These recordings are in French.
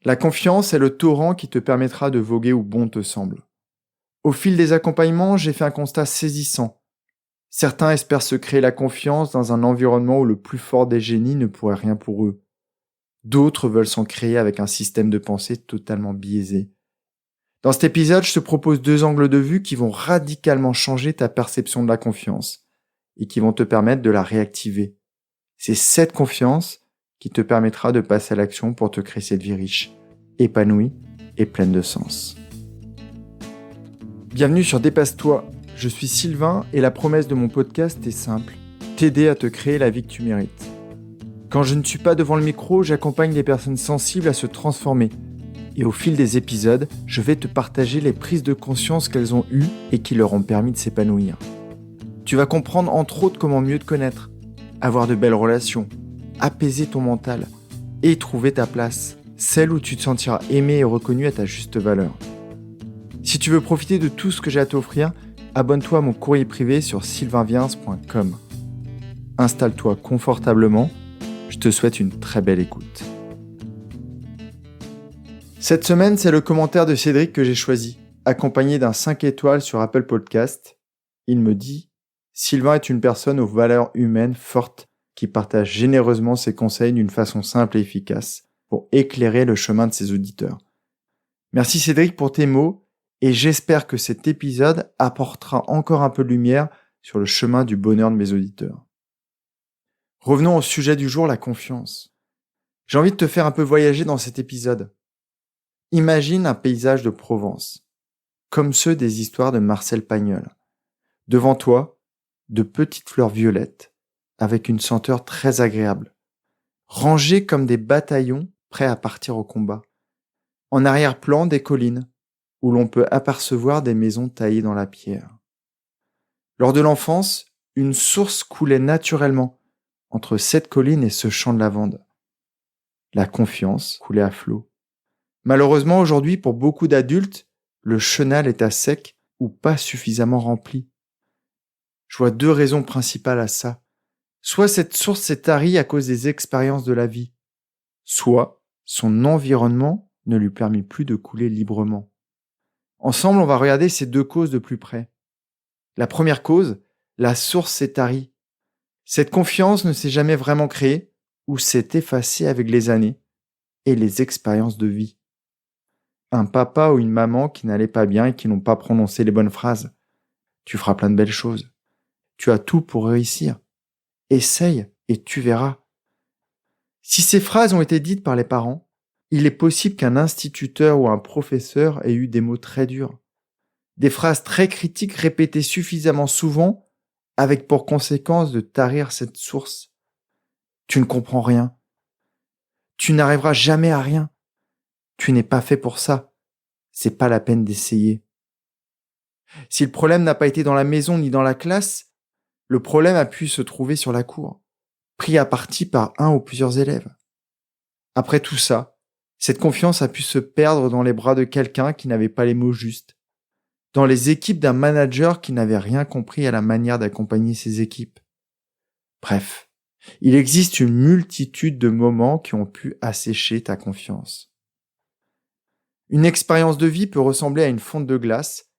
La confiance est le torrent qui te permettra de voguer où bon te semble. Au fil des accompagnements, j'ai fait un constat saisissant. Certains espèrent se créer la confiance dans un environnement où le plus fort des génies ne pourrait rien pour eux. D'autres veulent s'en créer avec un système de pensée totalement biaisé. Dans cet épisode, je te propose 2 angles de vue qui vont radicalement changer ta perception de la confiance et qui vont te permettre de la réactiver. C'est cette confiance qui te permettra de passer à l'action pour te créer cette vie riche, épanouie et pleine de sens. Bienvenue sur Dépasse-toi, je suis Sylvain et la promesse de mon podcast est simple, t'aider à te créer la vie que tu mérites. Quand je ne suis pas devant le micro, j'accompagne les personnes sensibles à se transformer. Et au fil des épisodes, je vais te partager les prises de conscience qu'elles ont eues et qui leur ont permis de s'épanouir. Tu vas comprendre entre autres comment mieux te connaître, avoir de belles relations, apaiser ton mental et trouver ta place, celle où tu te sentiras aimé et reconnu à ta juste valeur. Si tu veux profiter de tout ce que j'ai à t'offrir, abonne-toi à mon courrier privé sur sylvainviens.com. Installe-toi confortablement, je te souhaite une très belle écoute. Cette semaine, c'est le commentaire de Cédric que j'ai choisi, accompagné d'un 5 étoiles sur Apple Podcast. Il me dit « Sylvain est une personne aux valeurs humaines fortes qui partage généreusement ses conseils d'une façon simple et efficace pour éclairer le chemin de ses auditeurs. » Merci Cédric pour tes mots et j'espère que cet épisode apportera encore un peu de lumière sur le chemin du bonheur de mes auditeurs. Revenons au sujet du jour, la confiance. J'ai envie de te faire un peu voyager dans cet épisode. Imagine un paysage de Provence, comme ceux des histoires de Marcel Pagnol. Devant toi, de petites fleurs violettes, avec une senteur très agréable, rangées comme des bataillons prêts à partir au combat. En arrière-plan, des collines, où l'on peut apercevoir des maisons taillées dans la pierre. Lors de l'enfance, une source coulait naturellement entre cette colline et ce champ de lavande. La confiance coulait à flot. Malheureusement, aujourd'hui, pour beaucoup d'adultes, le chenal est à sec ou pas suffisamment rempli. Je vois 2 raisons principales à ça. Soit cette source s'est tarie à cause des expériences de la vie, soit son environnement ne lui permet plus de couler librement. Ensemble, on va regarder ces 2 causes de plus près. La première cause, la source s'est tarie. Cette confiance ne s'est jamais vraiment créée ou s'est effacée avec les années et les expériences de vie. Un papa ou une maman qui n'allait pas bien et qui n'ont pas prononcé les bonnes phrases. Tu feras plein de belles choses. Tu as tout pour réussir. Essaye et tu verras. Si ces phrases ont été dites par les parents, il est possible qu'un instituteur ou un professeur ait eu des mots très durs. Des phrases très critiques répétées suffisamment souvent avec pour conséquence de tarir cette source. Tu ne comprends rien. Tu n'arriveras jamais à rien. Tu n'es pas fait pour ça. C'est pas la peine d'essayer. Si le problème n'a pas été dans la maison ni dans la classe, le problème a pu se trouver sur la cour, pris à partie par un ou plusieurs élèves. Après tout ça, cette confiance a pu se perdre dans les bras de quelqu'un qui n'avait pas les mots justes, dans les équipes d'un manager qui n'avait rien compris à la manière d'accompagner ses équipes. Bref, il existe une multitude de moments qui ont pu assécher ta confiance. Une expérience de vie peut ressembler à une fonte de glace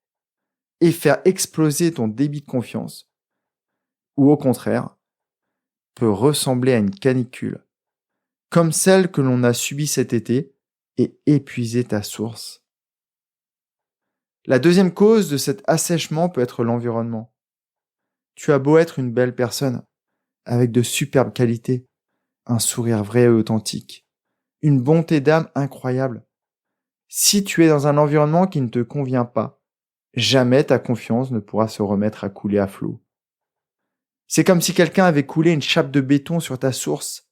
et faire exploser ton débit de confiance. Ou au contraire, peut ressembler à une canicule, comme celle que l'on a subie cet été et épuiser ta source. La deuxième cause de cet assèchement peut être l'environnement. Tu as beau être une belle personne, avec de superbes qualités, un sourire vrai et authentique, une bonté d'âme incroyable. Si tu es dans un environnement qui ne te convient pas, jamais ta confiance ne pourra se remettre à couler à flot. C'est comme si quelqu'un avait coulé une chape de béton sur ta source.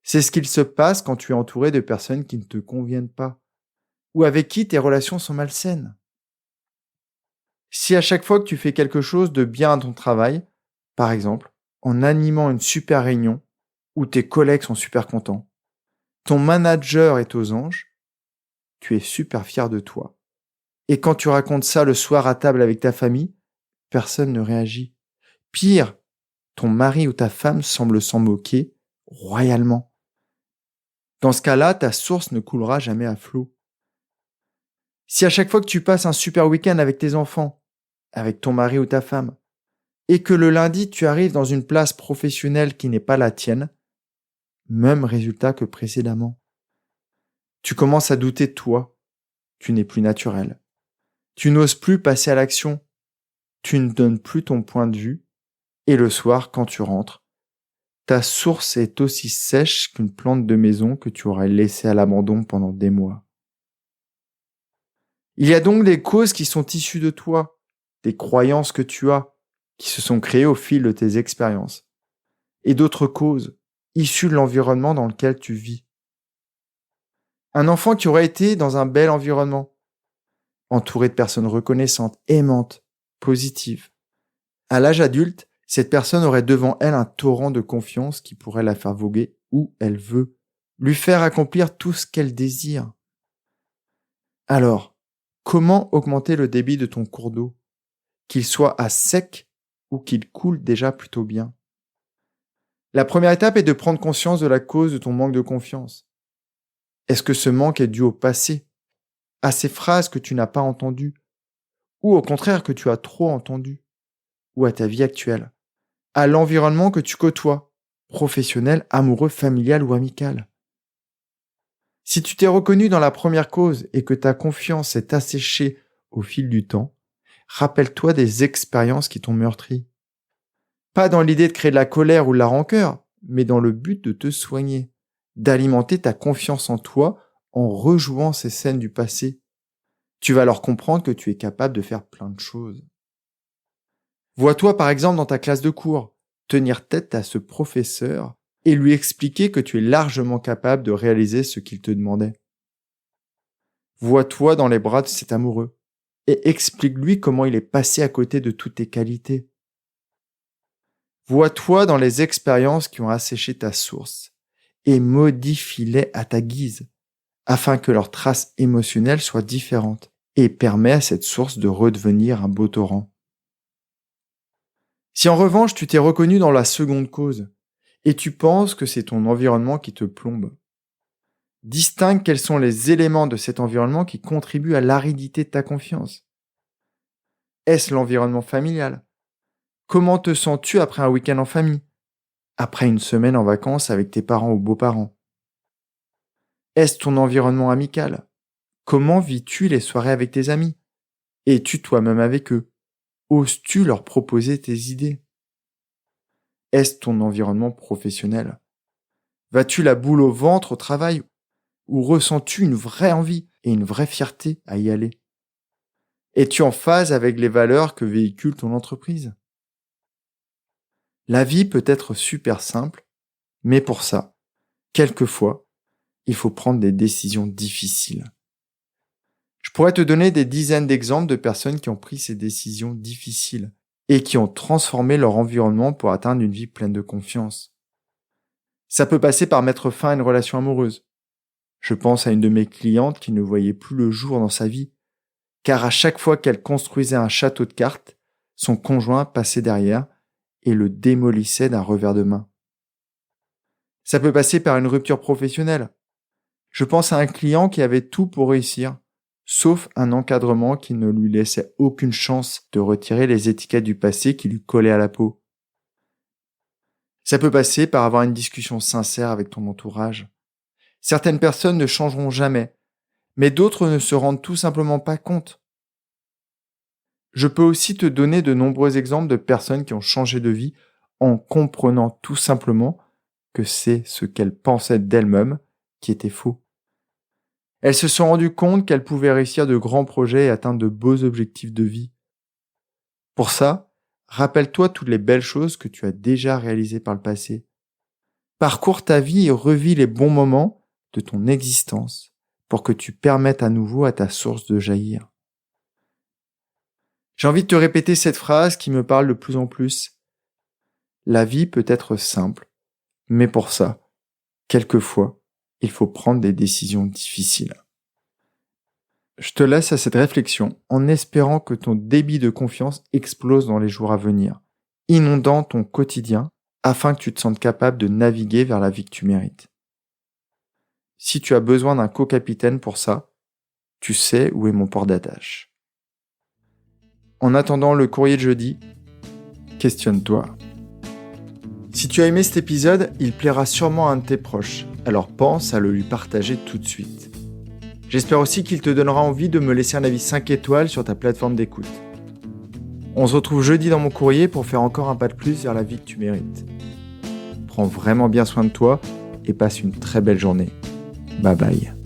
C'est ce qu'il se passe quand tu es entouré de personnes qui ne te conviennent pas, ou avec qui tes relations sont malsaines. Si à chaque fois que tu fais quelque chose de bien à ton travail, par exemple, en animant une super réunion, où tes collègues sont super contents, ton manager est aux anges, tu es super fier de toi. Et quand tu racontes ça le soir à table avec ta famille, personne ne réagit. Pire, ton mari ou ta femme semble s'en moquer royalement. Dans ce cas-là, ta source ne coulera jamais à flot. Si à chaque fois que tu passes un super week-end avec tes enfants, avec ton mari ou ta femme, et que le lundi tu arrives dans une place professionnelle qui n'est pas la tienne, même résultat que précédemment. Tu commences à douter de toi, tu n'es plus naturel. Tu n'oses plus passer à l'action, tu ne donnes plus ton point de vue, et le soir, quand tu rentres, ta source est aussi sèche qu'une plante de maison que tu aurais laissée à l'abandon pendant des mois. Il y a donc des causes qui sont issues de toi, des croyances que tu as, qui se sont créées au fil de tes expériences, et d'autres causes, issues de l'environnement dans lequel tu vis. Un enfant qui aurait été dans un bel environnement, entouré de personnes reconnaissantes, aimantes, positives. À l'âge adulte, cette personne aurait devant elle un torrent de confiance qui pourrait la faire voguer où elle veut, lui faire accomplir tout ce qu'elle désire. Alors, comment augmenter le débit de ton cours d'eau, qu'il soit à sec ou qu'il coule déjà plutôt bien? La première étape est de prendre conscience de la cause de ton manque de confiance. Est-ce que ce manque est dû au passé, à ces phrases que tu n'as pas entendues, ou au contraire que tu as trop entendues, ou à ta vie actuelle, à l'environnement que tu côtoies, professionnel, amoureux, familial ou amical? Si tu t'es reconnu dans la première cause et que ta confiance s'est asséchée au fil du temps, rappelle-toi des expériences qui t'ont meurtri. Pas dans l'idée de créer de la colère ou de la rancœur, mais dans le but de te soigner, d'alimenter ta confiance en toi en rejouant ces scènes du passé. Tu vas alors comprendre que tu es capable de faire plein de choses. Vois-toi par exemple dans ta classe de cours, tenir tête à ce professeur et lui expliquer que tu es largement capable de réaliser ce qu'il te demandait. Vois-toi dans les bras de cet amoureux et explique-lui comment il est passé à côté de toutes tes qualités. Vois-toi dans les expériences qui ont asséché ta source et modifie-les à ta guise, afin que leur trace émotionnelle soit différente et permet à cette source de redevenir un beau torrent. Si en revanche tu t'es reconnu dans la seconde cause et tu penses que c'est ton environnement qui te plombe, distingue quels sont les éléments de cet environnement qui contribuent à l'aridité de ta confiance. Est-ce l'environnement familial? Comment te sens-tu après un week-end en famille? Après une semaine en vacances avec tes parents ou beaux-parents? Est-ce ton environnement amical? Comment vis-tu les soirées avec tes amis? Es-tu toi-même avec eux? Oses-tu leur proposer tes idées? Est-ce ton environnement professionnel? Vas-tu la boule au ventre au travail ou ressens-tu une vraie envie et une vraie fierté à y aller? Es-tu en phase avec les valeurs que véhicule ton entreprise? La vie peut être super simple, mais pour ça, quelquefois, il faut prendre des décisions difficiles. Je pourrais te donner des dizaines d'exemples de personnes qui ont pris ces décisions difficiles et qui ont transformé leur environnement pour atteindre une vie pleine de confiance. Ça peut passer par mettre fin à une relation amoureuse. Je pense à une de mes clientes qui ne voyait plus le jour dans sa vie, car à chaque fois qu'elle construisait un château de cartes, son conjoint passait derrière et le démolissait d'un revers de main. Ça peut passer par une rupture professionnelle. Je pense à un client qui avait tout pour réussir, sauf un encadrement qui ne lui laissait aucune chance de retirer les étiquettes du passé qui lui collaient à la peau. Ça peut passer par avoir une discussion sincère avec ton entourage. Certaines personnes ne changeront jamais, mais d'autres ne se rendent tout simplement pas compte. Je peux aussi te donner de nombreux exemples de personnes qui ont changé de vie en comprenant tout simplement que c'est ce qu'elles pensaient d'elles-mêmes qui était faux. Elles se sont rendues compte qu'elles pouvaient réussir de grands projets et atteindre de beaux objectifs de vie. Pour ça, rappelle-toi toutes les belles choses que tu as déjà réalisées par le passé. Parcours ta vie et revis les bons moments de ton existence pour que tu permettes à nouveau à ta source de jaillir. J'ai envie de te répéter cette phrase qui me parle de plus en plus. La vie peut être simple, mais pour ça, quelquefois, il faut prendre des décisions difficiles. Je te laisse à cette réflexion en espérant que ton débit de confiance explose dans les jours à venir, inondant ton quotidien afin que tu te sentes capable de naviguer vers la vie que tu mérites. Si tu as besoin d'un co-capitaine pour ça, tu sais où est mon port d'attache. En attendant le courrier de jeudi, questionne-toi. Si tu as aimé cet épisode, il plaira sûrement à un de tes proches, alors pense à le lui partager tout de suite. J'espère aussi qu'il te donnera envie de me laisser un avis 5 étoiles sur ta plateforme d'écoute. On se retrouve jeudi dans mon courrier pour faire encore un pas de plus vers la vie que tu mérites. Prends vraiment bien soin de toi et passe une très belle journée. Bye bye.